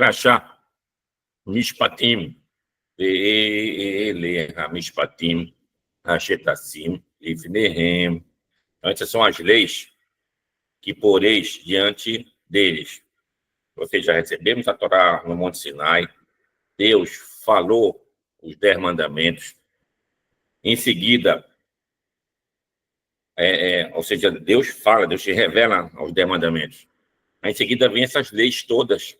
Crachá, Mishpatim, Eleha, Mishpatim, Hashetassim, Livnehem. Essas são as leis que poreis diante deles. Ou seja, recebemos a Torá no Monte Sinai, Deus falou os 10 mandamentos, em seguida, ou seja, Deus fala, Deus se revela aos 10 mandamentos. Aí, em seguida, vem essas leis todas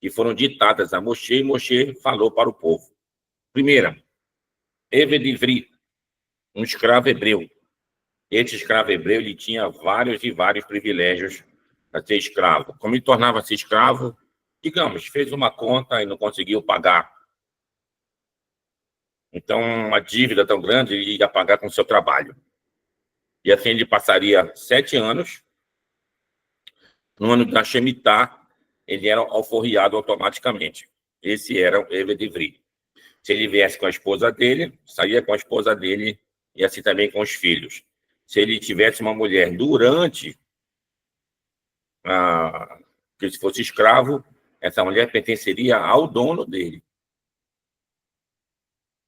que foram ditadas a Moshe, e Moshe falou para o povo. Primeira, Eved Ivri, um escravo hebreu. Esse escravo hebreu ele tinha vários e vários privilégios para ser escravo. Como ele tornava-se escravo, digamos, fez uma conta e não conseguiu pagar. Então, uma dívida tão grande, ele ia pagar com o seu trabalho. E assim ele passaria 7 anos. No ano da Shemitah, ele era alforriado automaticamente. Esse era o Eved Ivri. Se ele viesse com a esposa dele, saía com a esposa dele e assim também com os filhos. Se ele tivesse uma mulher durante que se fosse escravo, essa mulher pertenceria ao dono dele.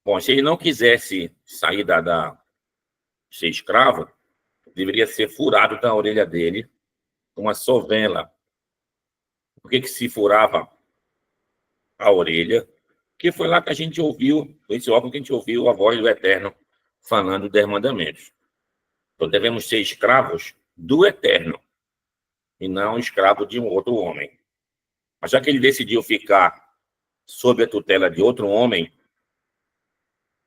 Bom, se ele não quisesse sair ser escravo, deveria ser furado da orelha dele uma sovela. Por que se furava a orelha? Porque foi lá que a gente ouviu, esse órgão que a gente ouviu a voz do Eterno falando dos mandamentos. Então devemos ser escravos do Eterno e não escravo de um outro homem. Mas já que ele decidiu ficar sob a tutela de outro homem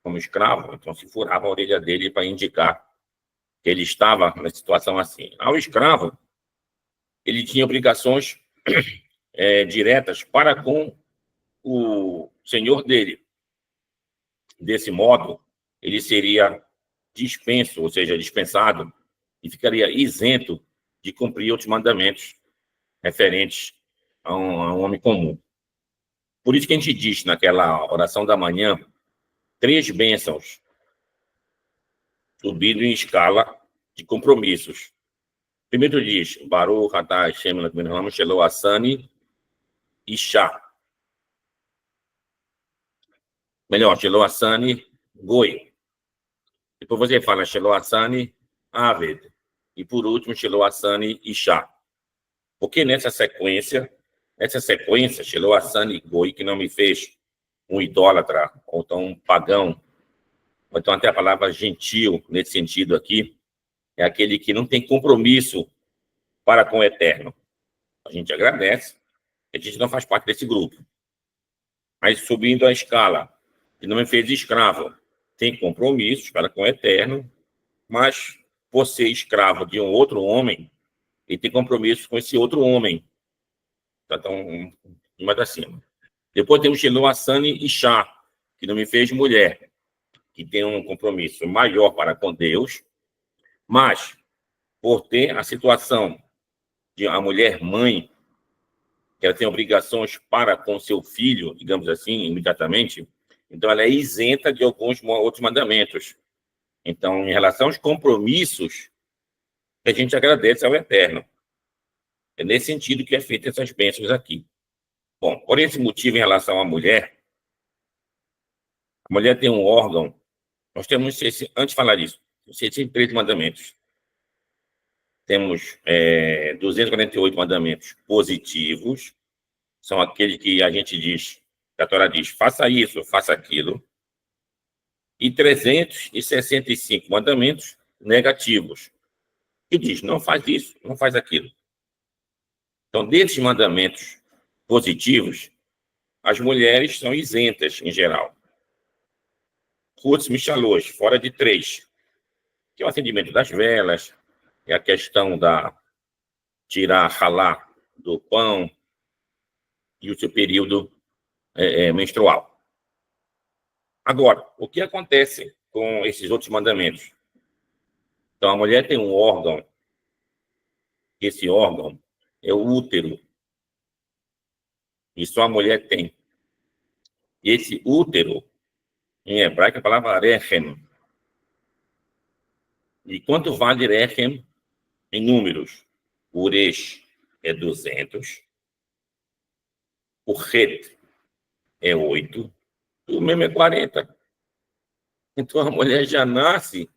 como escravo, então se furava a orelha dele para indicar que ele estava na situação assim. Ao escravo, ele tinha obrigações diretas para com o senhor dele. Desse modo, ele seria dispenso, ou seja, dispensado, e ficaria isento de cumprir outros mandamentos referentes a um homem comum. Por isso que a gente diz naquela oração da manhã 3 bênçãos, subindo em escala de compromissos. Primeiro diz, Baruch atah Hashem Elokeinu shelo asani isha. Melhor, shelo asani goi. Depois você fala shelo asani aved. E por último, shelo asani isha. Porque nessa sequência, shelo asani goi, que não me fez um idólatra, ou então um pagão, ou então até a palavra gentil, nesse sentido aqui, é aquele que não tem compromisso para com o Eterno. A gente agradece, a gente não faz parte desse grupo. Mas subindo a escala, que não me fez escravo, tem compromissos para com o Eterno, mas por ser escravo de um outro homem, ele tem compromisso com esse outro homem. Então, mais acima. Depois temos Shelo Asani Isha, que não me fez mulher, que tem um compromisso maior para com Deus, mas por ter a situação de a mulher mãe, que ela tem obrigações para com seu filho, digamos assim, imediatamente, então ela é isenta de alguns outros mandamentos. Então, em relação aos compromissos, a gente agradece ao Eterno. É nesse sentido que é feita essas bênçãos aqui. Bom, por esse motivo, em relação à mulher, a mulher tem um órgão, nós temos, antes de falar disso, 603 mandamentos. Temos 248 mandamentos positivos, são aqueles que a gente diz, que a Torá diz, faça isso, faça aquilo, e 365 mandamentos negativos, que diz, não faz isso, não faz aquilo. Então, desses mandamentos positivos, as mulheres são isentas, em geral. Chutz Michalosh, fora de 3, que é o acendimento das velas, é a questão da tirar ralá do pão e o seu período menstrual. Agora, o que acontece com esses outros mandamentos? Então, a mulher tem um órgão, esse órgão é o útero, e só a mulher tem. E esse útero, em hebraico, é a palavra rechem. E quanto vale rechem em números? Uresh é 200, O Het é 8, e o Mem é 40. Então, a mulher já nasce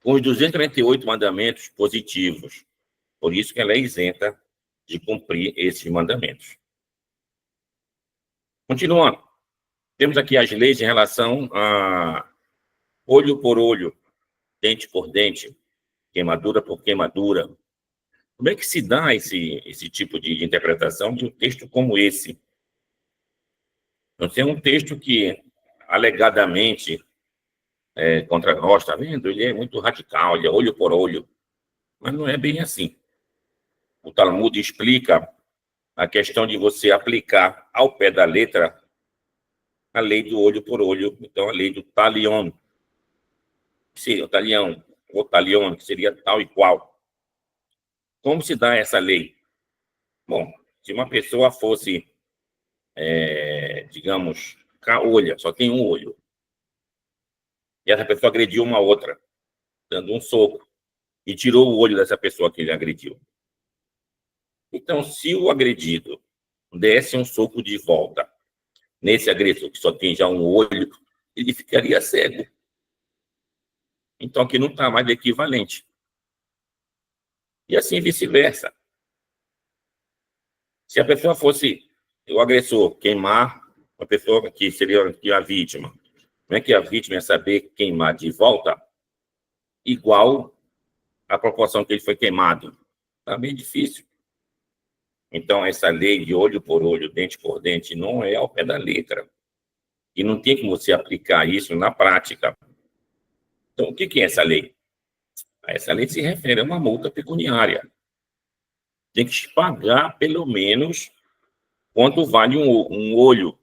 com os 248 mandamentos positivos. Por isso que ela é isenta de cumprir esses mandamentos. Continuando. Temos aqui as leis em relação a olho por olho, dente por dente, queimadura por queimadura. Como é que se dá esse tipo de interpretação de um texto como esse? Então, tem um texto que, alegadamente, contra nós, está vendo? Ele é muito radical, ele é olho por olho. Mas não é bem assim. O Talmud explica a questão de você aplicar ao pé da letra a lei do olho por olho, então a lei do talion, que seria o talião, ou talion, que seria tal e qual. Como se dá essa lei? Bom, se uma pessoa fosse, digamos, caolha, só tem um olho, e essa pessoa agrediu uma outra, dando um soco, e tirou o olho dessa pessoa que ele agrediu. Então, se o agredido desse um soco de volta nesse agressor que só tem já um olho, ele ficaria cego. Então, aqui não está mais equivalente. E assim vice-versa. Se a pessoa fosse o agressor queimar a pessoa que seria a vítima, não é que a vítima ia saber queimar de volta igual à proporção que ele foi queimado? Está bem difícil. Então, essa lei de olho por olho, dente por dente, não é ao pé da letra. E não tem como você aplicar isso na prática. Então, o que é essa lei? Essa lei se refere a uma multa pecuniária. Tem que pagar, pelo menos, quanto vale um olho.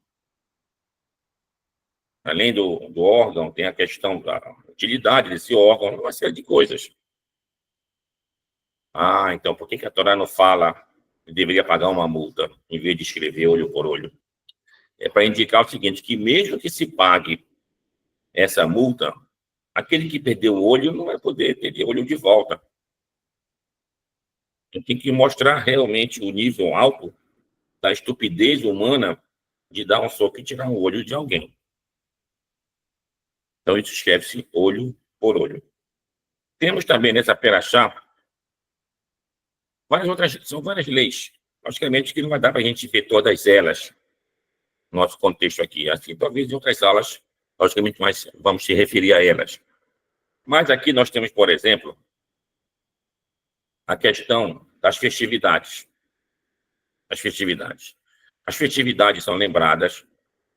Além do órgão, tem a questão da utilidade desse órgão, uma série de coisas. Então por que a Torá não fala que deveria pagar uma multa, em vez de escrever olho por olho? É para indicar o seguinte, que mesmo que se pague essa multa, aquele que perdeu o olho não vai poder ter olho de volta. Então, tem que mostrar realmente o nível alto da estupidez humana de dar um soco e tirar um olho de alguém. Então, isso escreve-se olho por olho. Temos também nessa perachá são várias leis. Logicamente que não vai dar para a gente ver todas elas no nosso contexto aqui. Assim, talvez em outras aulas, logicamente, mais vamos se referir a elas. Mas aqui nós temos, por exemplo, a questão das festividades. As festividades são lembradas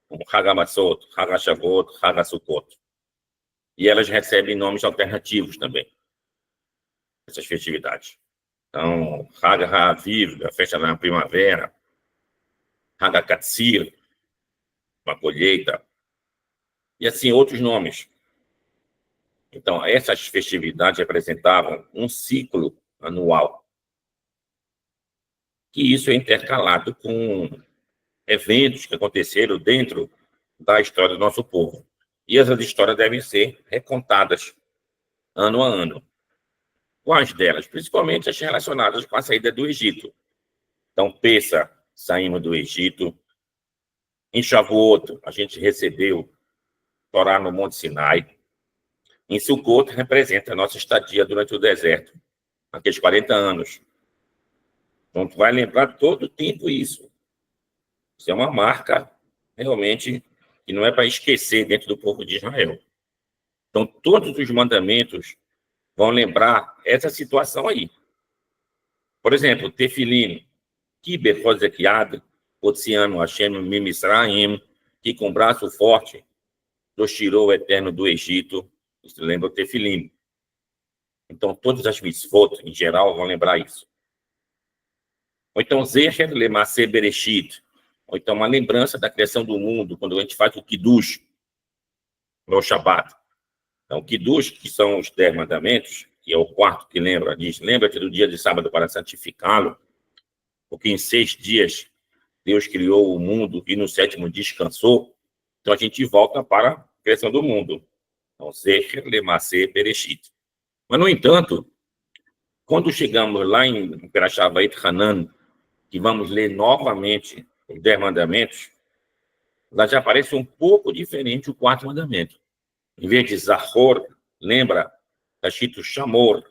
como Hagamatzot, Hagashavot, Hagasukot. E elas recebem nomes alternativos também, essas festividades. Então, Hag HaAviv, a festa da primavera, Hag HaKatzir, uma colheita, e assim outros nomes. Então, essas festividades representavam um ciclo anual, que isso é intercalado com eventos que aconteceram dentro da história do nosso povo. E essas histórias devem ser recontadas ano a ano. Quais delas? Principalmente as relacionadas com a saída do Egito. Então, Pêssar, saímos do Egito. Em Shavuot, a gente recebeu Torá no Monte Sinai. Em Sukkot, representa a nossa estadia durante o deserto, aqueles 40 anos. Então, tu vai lembrar todo o tempo isso. Isso é uma marca, realmente, que não é para esquecer dentro do povo de Israel. Então, todos os mandamentos vão lembrar essa situação aí. Por exemplo, Tefilim, Kiber Rosekiad, Otsiano Hashem Mimisraim, que com braço forte nos tirou o eterno do Egito. Isso lembra o Tefilim. Então, todas as mitzvot, em geral, vão lembrar isso. Ou então, Zecher Lemase Bereshit, ou então uma lembrança da criação do mundo, quando a gente faz o Kiddush, no Shabbat. Então, Kiddush, que são os 10 mandamentos, que é o quarto que lembra, diz, lembra-te do dia de sábado para santificá-lo, porque em 6 dias Deus criou o mundo e no 7º descansou. Então, a gente volta para a criação do mundo. Então, Zecher Lemase Bereshit. Mas, no entanto, quando chegamos lá em Perashat Vayit Hanan, que vamos ler novamente os 10 mandamentos, lá já aparece um pouco diferente o quarto mandamento. Em vez de Zahor, lembra, está escrito Shamor,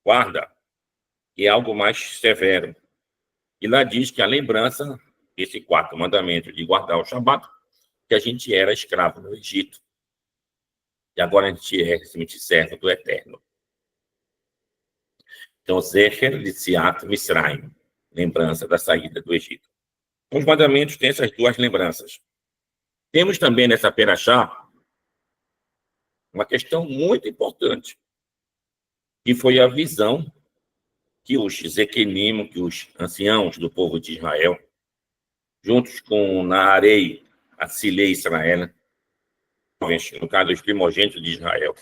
guarda, que é algo mais severo. E lá diz que a lembrança, esse quarto mandamento de guardar o Shabat, que a gente era escravo no Egito. E agora a gente é simplesmente servo do Eterno. Então, Zecher Litziat Misraim, lembrança da saída do Egito. Os mandamentos têm essas duas lembranças. Temos também nessa Perachá uma questão muito importante, que foi a visão que os Zequenim, que os anciãos do povo de Israel, juntos com Naarei, Atzilei Israel, no caso, os primogênitos de Israel,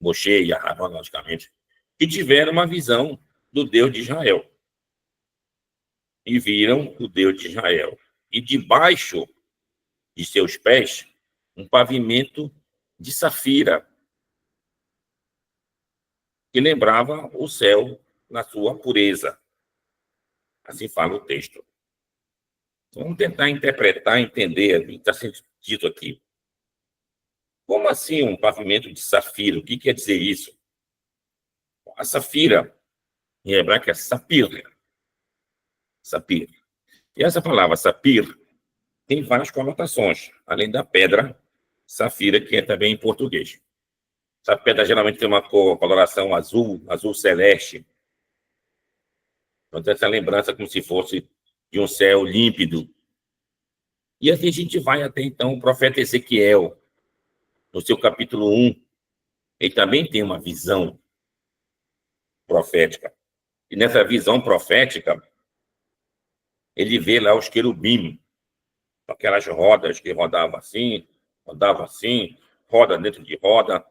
Moshe e Aharon, logicamente, que tiveram uma visão do Deus de Israel. E viram o Deus de Israel. E debaixo de seus pés, um pavimento de safira, que lembrava o céu na sua pureza. Assim fala o texto. Então, vamos tentar interpretar, entender o que está sendo dito aqui. Como assim um pavimento de safira? O que quer dizer isso? A safira, em hebraico, é sapir. Sapir. E essa palavra sapir tem várias conotações, além da pedra safira, que é também em português. Essa pedra geralmente tem uma coloração azul, azul celeste. Então, tem essa lembrança como se fosse de um céu límpido. E assim a gente vai até, então, o profeta Ezequiel, no seu capítulo 1, ele também tem uma visão profética. E nessa visão profética, ele vê lá os querubim, aquelas rodas que rodavam assim, roda dentro de roda,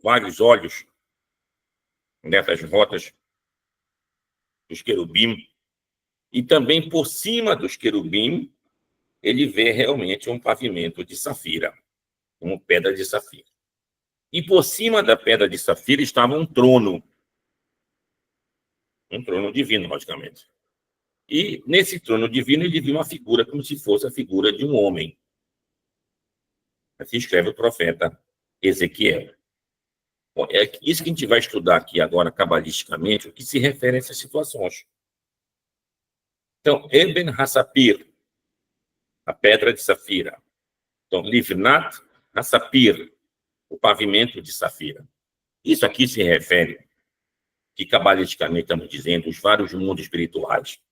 vários olhos nessas rodas dos querubim. E também por cima dos querubim, ele vê realmente um pavimento de safira, uma pedra de safira. E por cima da pedra de safira estava um trono divino, logicamente. E nesse trono divino ele viu uma figura como se fosse a figura de um homem. Assim escreve o profeta Ezequiel. Bom, é isso que a gente vai estudar aqui agora, cabalisticamente, o que se refere a essas situações. Então, Eben Hassapir, a pedra de safira. Então, Livnat Hassapir, o pavimento de safira. Isso aqui se refere, que cabalisticamente estamos dizendo, os vários mundos espirituais,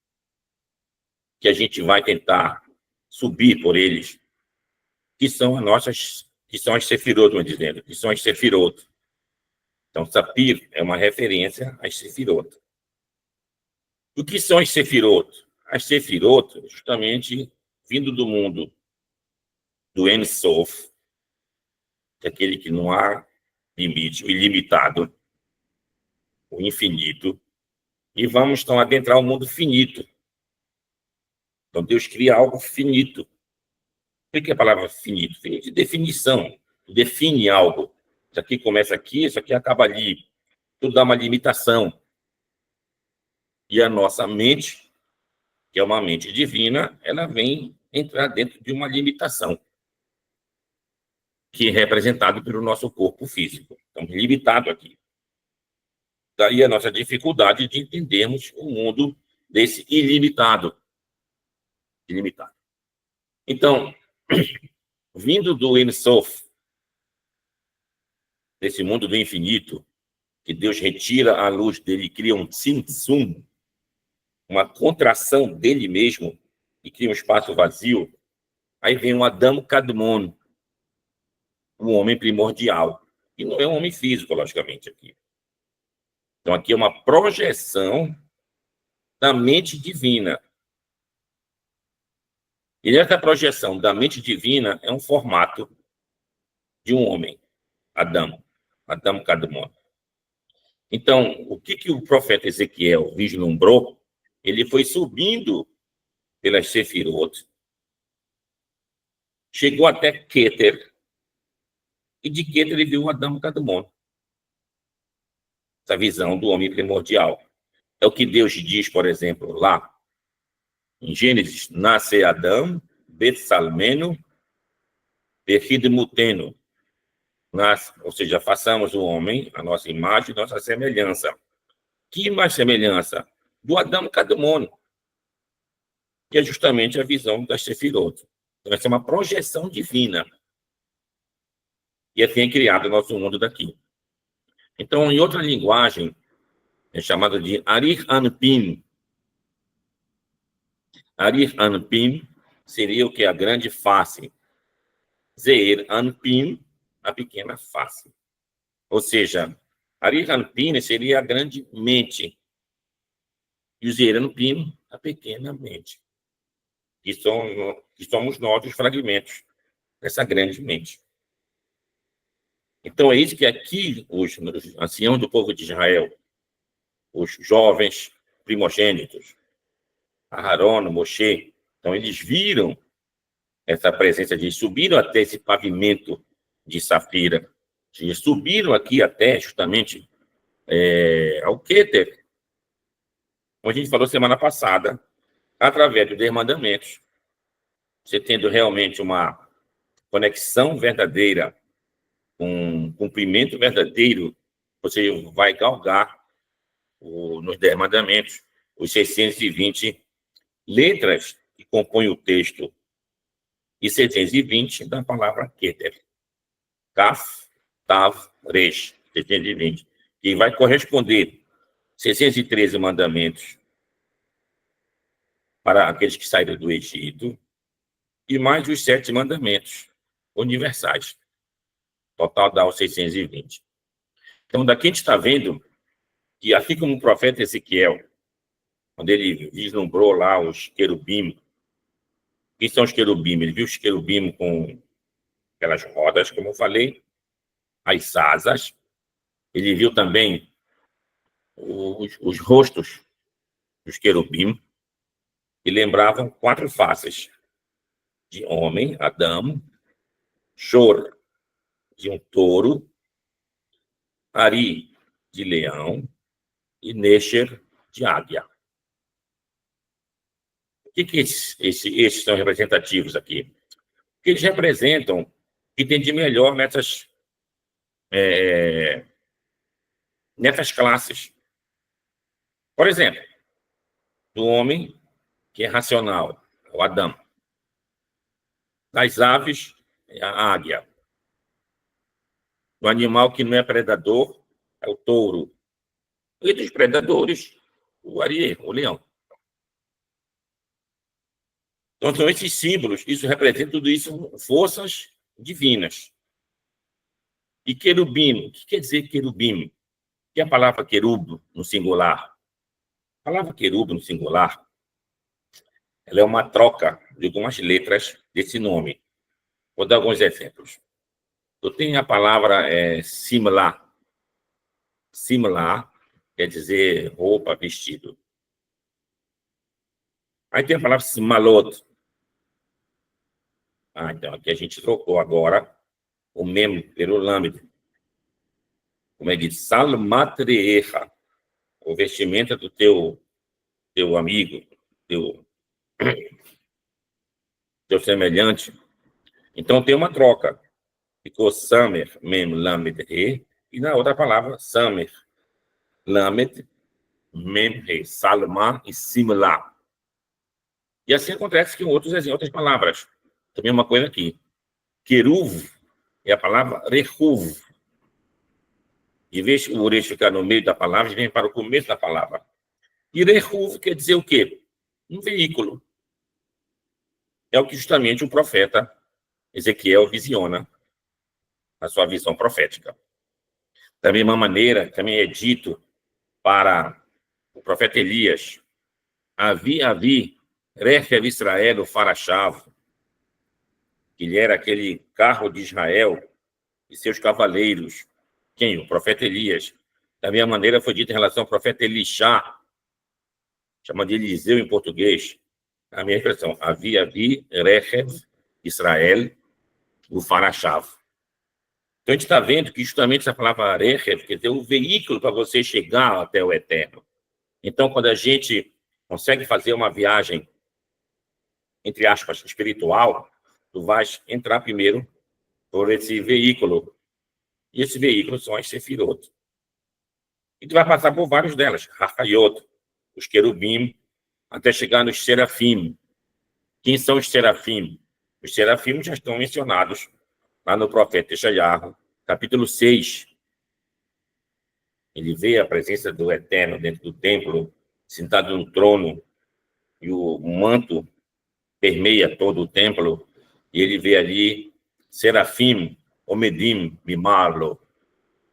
que a gente vai tentar subir por eles, que são as sefirot, vamos dizendo, que são as sefirot. Então, Sapir é uma referência às sefirot. O que são as sefirot? As sefirot, justamente, vindo do mundo do Ein Sof, aquele que não há limite, o ilimitado, o infinito, e vamos, então, adentrar o mundo finito. Então, Deus cria algo finito. O que é a palavra finito? Finito de definição, define algo. Isso aqui começa aqui, isso aqui acaba ali. Tudo dá uma limitação. E a nossa mente, que é uma mente divina, ela vem entrar dentro de uma limitação, que é representado pelo nosso corpo físico. Estamos limitados aqui. Daí a nossa dificuldade de entendermos o mundo desse ilimitado. Ilimitado. Então, vindo do Ein Sof, desse mundo do infinito, que Deus retira a luz dele e cria um tzimtzum, uma contração dele mesmo, e cria um espaço vazio, aí vem um Adam Kadmon, um homem primordial, e não é um homem físico, logicamente, aqui. Então, aqui é uma projeção da mente divina. E essa projeção da mente divina é um formato de um homem, Adam Kadmon. Então, o que o profeta Ezequiel vislumbrou? Ele foi subindo pelas Sefirot, chegou até Keter, e de Keter ele viu Adam Kadmon. Essa visão do homem primordial. É o que Deus diz, por exemplo, lá Em Gênesis, nasce Adão, Betsalmeno, Muteno. Ou seja, façamos o homem, a nossa imagem, nossa semelhança. Que mais semelhança? Do Adão Cademono, que é justamente a visão das Sefirot. Então, essa é uma projeção divina. E assim é criado o nosso mundo daqui. Então, em outra linguagem, é chamado de Arich Anpin. Arich Anpin seria o que? A grande face. Zeir Anpin, a pequena face. Ou seja, Arich Anpin seria a grande mente. E o Zeir Anpin, a pequena mente. Que somos nós os fragmentos dessa grande mente. Então, é isso que aqui os anciãos do povo de Israel, os jovens primogênitos, Aharon, Moshe, então eles viram essa presença de subiram até esse pavimento de safira, eles subiram aqui até justamente ao Keter, como a gente falou semana passada, através dos 10 mandamentos, você tendo realmente uma conexão verdadeira, um cumprimento verdadeiro, você vai galgar nos 10 mandamentos, os 620 letras que compõem o texto e 620 da palavra Keter. Kaf, Tav, Resh, 620. Que vai corresponder 613 mandamentos para aqueles que saíram do Egito e mais os 7 mandamentos universais. Total dá os 620. Então, daqui a gente está vendo que, assim como o profeta Ezequiel, quando ele vislumbrou lá os querubim, quem são os querubim? Ele viu os querubim com aquelas rodas, como eu falei, as asas. Ele viu também os rostos dos querubim, que lembravam 4 faces de homem, Adão, Shor, de um touro, Ari, de leão, e Nesher, de águia. O que esses são representativos aqui? Que eles representam o que tem de melhor nessas classes. Por exemplo, do homem que é racional, o Adão. Das aves, a águia. Do animal que não é predador, é o touro. E dos predadores, o ariê, o leão. Então, são esses símbolos, isso representa tudo isso, forças divinas. E querubim, o que quer dizer querubim? O que é a palavra querub no singular? A palavra querub no singular, ela é uma troca de algumas letras desse nome. Vou dar alguns exemplos. Eu tenho a palavra similar. Similar quer dizer roupa, vestido. Aí tem a palavra simalot. Então aqui a gente trocou agora o mem pelo lâmide. Como é que diz? Salmatreecha. O vestimenta do teu amigo, teu semelhante. Então tem uma troca. Ficou samer, mem, lamed, re. E na outra palavra, samer, lamed, mem, re. Salma e similar. E assim acontece com outras palavras. Também uma coisa aqui. Queruv é a palavra rehuv. Em vez de o uresh ficar no meio da palavra, vem para o começo da palavra. E rehuv quer dizer o quê? Um veículo. É o que justamente o profeta Ezequiel visiona na sua visão profética. Da mesma maneira, também é dito para o profeta Elias, Avi, Rechev Israel, o Farachav, que ele era aquele carro de Israel e seus cavaleiros. Quem? O profeta Elias. Da mesma maneira foi dito em relação ao profeta Elishá, chama de Eliseu em português, a minha expressão, Avi, Rechev Israel, o Farachav. Então, a gente está vendo que justamente essa palavra Rechev quer dizer o veículo para você chegar até o eterno. Então, quando a gente consegue fazer uma viagem entre aspas, espiritual, tu vais entrar primeiro por esse veículo. E esse veículo são as sefirot. E tu vai passar por vários delas, Rafaiot, os querubim, até chegar nos serafim. Quem são os serafim? Os serafim já estão mencionados lá no profeta Yeshayahu, capítulo 6. Ele vê a presença do Eterno dentro do templo, sentado no trono, e o manto permeia todo o templo, e ele vê ali serafim, omedim, mimarlo,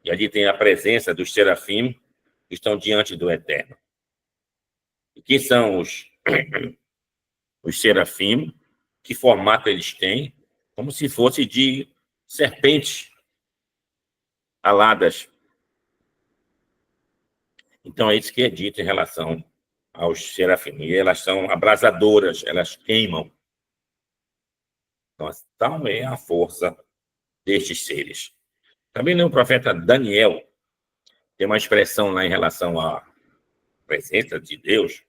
e ali tem a presença dos serafim que estão diante do Eterno. E quem são os serafim? Que formato eles têm? Como se fosse de serpentes aladas. Então, é isso que é dito em relação aos serafim. E elas são abrasadoras, elas queimam. Então, tal é a força destes seres. Também no profeta Daniel, tem uma expressão lá em relação à presença de Deus,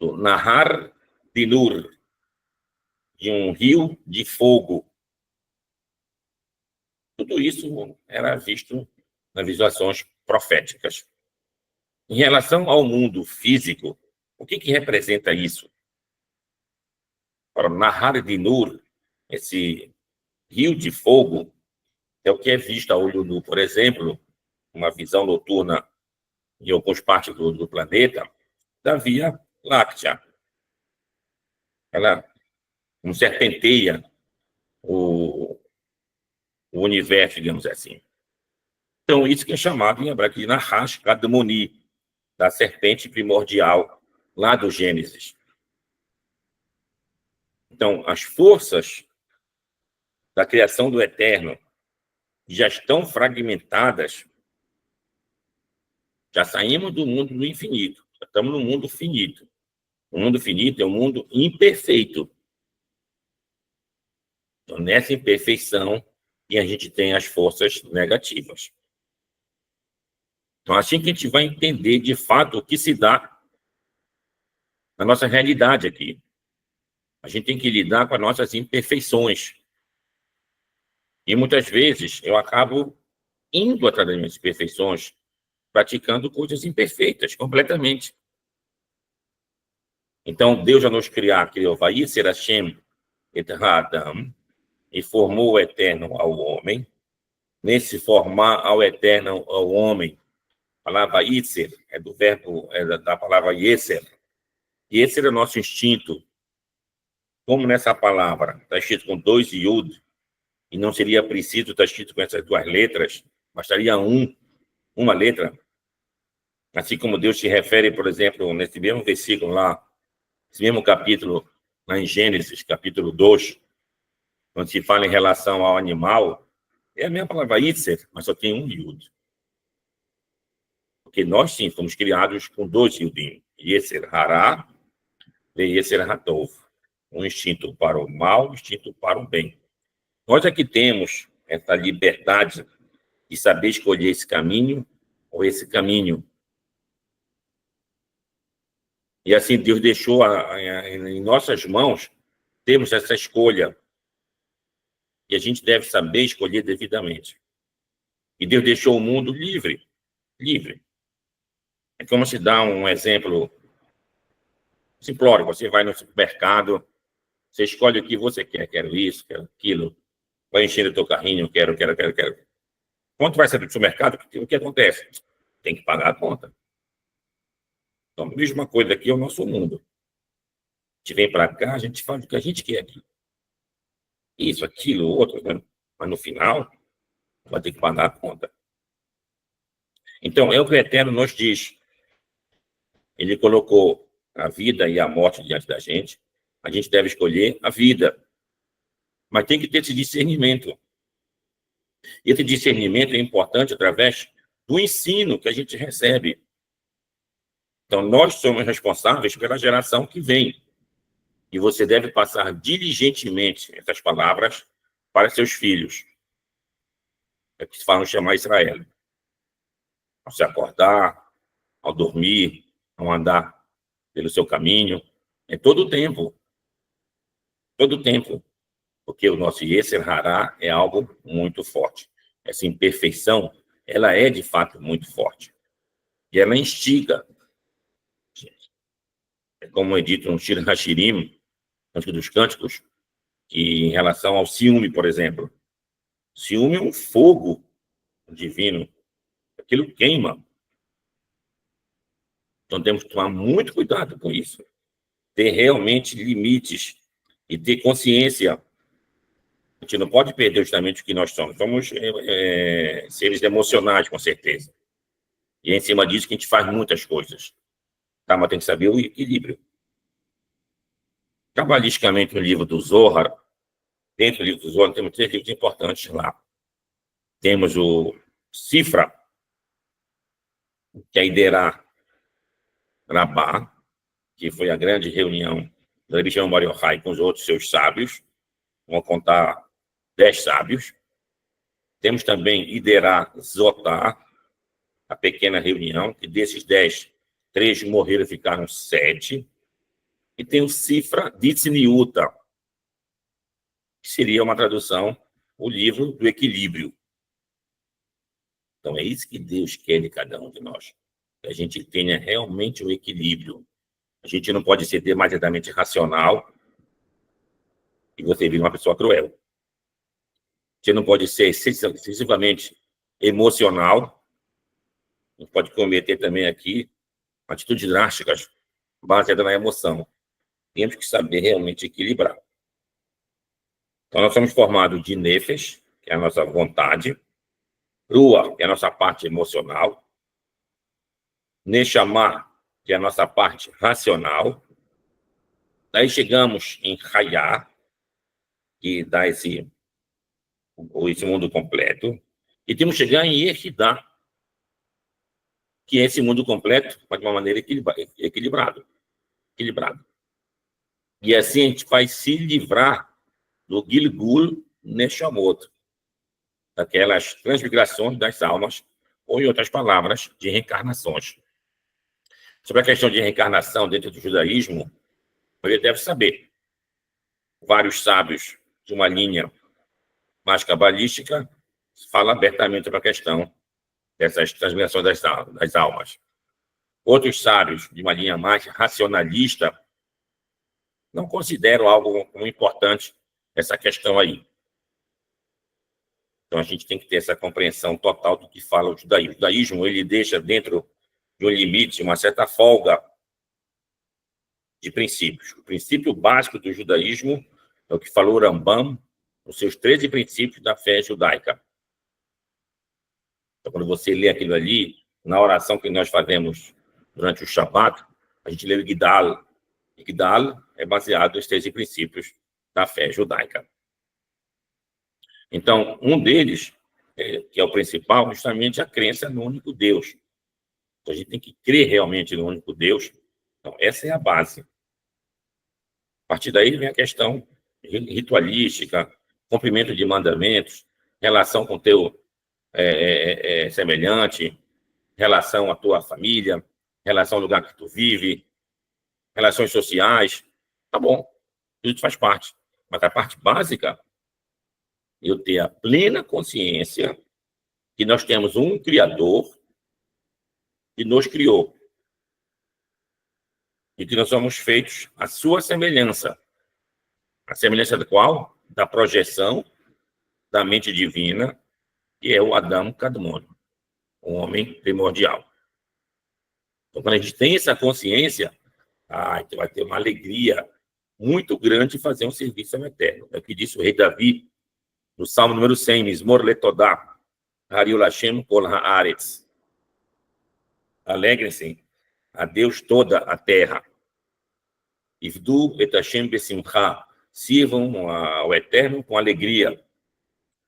do Nahar Dinur, de um rio de fogo. Tudo isso era visto nas visualizações proféticas. Em relação ao mundo físico, o que representa isso? Para Nahar Dinur, esse rio de fogo, é o que é visto a olho nu. Por exemplo, uma visão noturna em algumas partes do planeta, da Via Láctea. Ela não serpenteia o universo, digamos assim. Então, isso que é chamado em hebraico de Nahash Kadmoni, da serpente primordial, lá do Gênesis. Então, as forças da criação do Eterno já estão fragmentadas, já saímos do mundo do infinito, já estamos no mundo finito. O mundo finito é um mundo imperfeito. Então, nessa imperfeição, e a gente tem as forças negativas. Então, assim que a gente vai entender, de fato, o que se dá na nossa realidade aqui. A gente tem que lidar com as nossas imperfeições. E, muitas vezes, eu acabo indo atrás das minhas imperfeições, praticando coisas imperfeitas, completamente. Então, Deus já nos criou, vai ser Hashem et Adam, e formou o Eterno ao homem. Nesse formar ao Eterno ao homem, a palavra Yitzer é do verbo, da palavra Yeser. Yeser é o nosso instinto. Como nessa palavra está escrito com 2 Yud, e não seria preciso estar escrito com essas 2 letras, bastaria uma letra. Assim como Deus se refere, por exemplo, nesse mesmo versículo lá, esse mesmo capítulo, lá em Gênesis, capítulo 2, quando se fala em relação ao animal, é a mesma palavra Yitzer, mas só tem um Yud. Porque nós, sim, fomos criados com 2 Yudim. Yeser Hará e Yeser Hatov. Um instinto para o mal, um instinto para o bem. Nós é que temos essa liberdade de saber escolher esse caminho ou esse caminho. E assim Deus deixou em nossas mãos, temos essa escolha. E a gente deve saber escolher devidamente. E Deus deixou o mundo livre. Livre. É como se dá um exemplo simplório. Você vai no supermercado, você escolhe o que você quer. Quero isso, quero aquilo. Vai enchendo o teu carrinho, quero. Quando vai sair do supermercado, o que acontece? Tem que pagar a conta. Então, a mesma coisa aqui é o nosso mundo. A gente vem para cá, a gente faz o que a gente quer aqui. Isso, aquilo, outro, né? Mas no final, vai ter que pagar a conta. Então, é o que o Eterno nos diz. Ele colocou a vida e a morte diante da gente. A gente deve escolher a vida. Mas tem que ter esse discernimento. Esse discernimento é importante através do ensino que a gente recebe. Então, nós somos responsáveis pela geração que vem. E você deve passar diligentemente essas palavras para seus filhos. É o que se fala chamar Israel. Ao se acordar, ao dormir, ao andar pelo seu caminho, é todo o tempo. todo o tempo, porque o nosso Yetzer Hará é algo muito forte. Essa imperfeição, ela é, de fato, muito forte. E ela instiga. É como é dito no Shir Hashirim, Cântico dos Cânticos, que em relação ao ciúme, por exemplo. Ciúme é um fogo divino. Aquilo queima. Então temos que tomar muito cuidado com isso. Ter realmente limites e ter consciência. A gente não pode perder justamente o que nós somos. Somos seres emocionais, com certeza. E é em cima disso que a gente faz muitas coisas. Tá? Mas tem que saber o equilíbrio. Cabalisticamente, no livro do Zohar, dentro do livro do Zohar, temos 3 livros importantes lá. Temos o Sifra, que é Iderá Rabá, que foi a grande reunião da religião Bar Yochai com os outros seus sábios. Vamos contar 10 sábios. Temos também Iderá Zotá, a pequena reunião, que desses 10, 3 morreram e ficaram 7. E tem o Sifra Ditzniuta, que seria uma tradução, o livro do equilíbrio. Então, é isso que Deus quer de cada um de nós. Que a gente tenha realmente o equilíbrio. A gente não pode ser demasiadamente racional e você vira uma pessoa cruel. Você não pode ser excessivamente emocional. A gente pode cometer também aqui atitudes drásticas baseadas na emoção. Temos que saber realmente equilibrar. Então, nós somos formados de Nefesh, que é a nossa vontade, Ruach, que é a nossa parte emocional, Neshama, que é a nossa parte racional. Daí chegamos em Hayá, que dá esse mundo completo. E temos que chegar em Yehidá, que é esse mundo completo, mas de uma maneira equilibrado. E assim a gente vai se livrar do Gilgul Neshamot, daquelas transmigrações das almas, ou, em outras palavras, de reencarnações. Sobre a questão de reencarnação dentro do judaísmo, você deve saber. Vários sábios de uma linha mais cabalística falam abertamente sobre a questão dessas transmigrações das almas. Outros sábios de uma linha mais racionalista não consideram algo como importante essa questão aí. Então, a gente tem que ter essa compreensão total do que fala o judaísmo. O judaísmo, ele deixa dentro de um limite, uma certa folga de princípios. O princípio básico do judaísmo é o que falou o Rambam nos seus 13 princípios da fé judaica. Então, quando você lê aquilo ali, na oração que nós fazemos durante o Shabbat, a gente lê o Gidal. E Gidal é baseado nos 13 princípios da fé judaica. Então, um deles, que é o principal, justamente a crença no único Deus. Então, a gente tem que crer realmente no único Deus. Então, essa é a base. A partir daí vem a questão ritualística, cumprimento de mandamentos, relação com o teu semelhante, relação à tua família, relação ao lugar que tu vive, relações sociais. Tá bom, tudo faz parte. Mas a parte básica, eu ter a plena consciência que nós temos um Criador que nos criou e que nós somos feitos à sua semelhança. A semelhança da qual? Da projeção da mente divina, que é o Adão Kadmon, o homem primordial. Então, quando a gente tem essa consciência, a gente vai ter uma alegria muito grande de fazer um serviço ao Eterno. É o que disse o rei Davi, no Salmo número 100, Mismor Letodá, Hariu Lashem Kol Haaretz. Alegrem-se a Deus toda a terra. Ivdu et Hashem besimcha. Sirvam ao Eterno com alegria.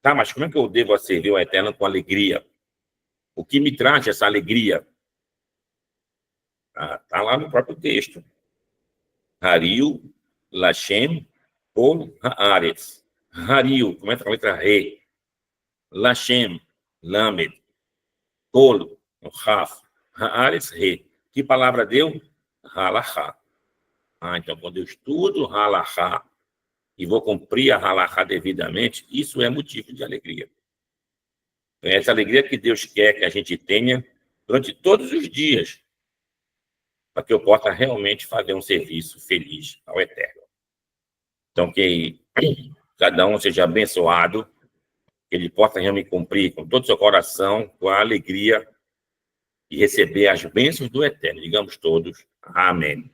Tá, mas como é que eu devo servir ao Eterno com alegria? O que me traz essa alegria? Tá lá no próprio texto. Hariu Lashem Kol Haaretz. Hariu, começa com a letra Re. Lashem, Lamed. Kol, Raf. Haaretz, Re. Que palavra deu? Halachá. Então, quando eu estudo Halachá, e vou cumprir a halakha devidamente, isso é motivo de alegria. É essa alegria que Deus quer que a gente tenha durante todos os dias, para que eu possa realmente fazer um serviço feliz ao Eterno. Então, que cada um seja abençoado, que ele possa realmente cumprir com todo o seu coração, com a alegria e receber as bênçãos do Eterno. Digamos todos, amém.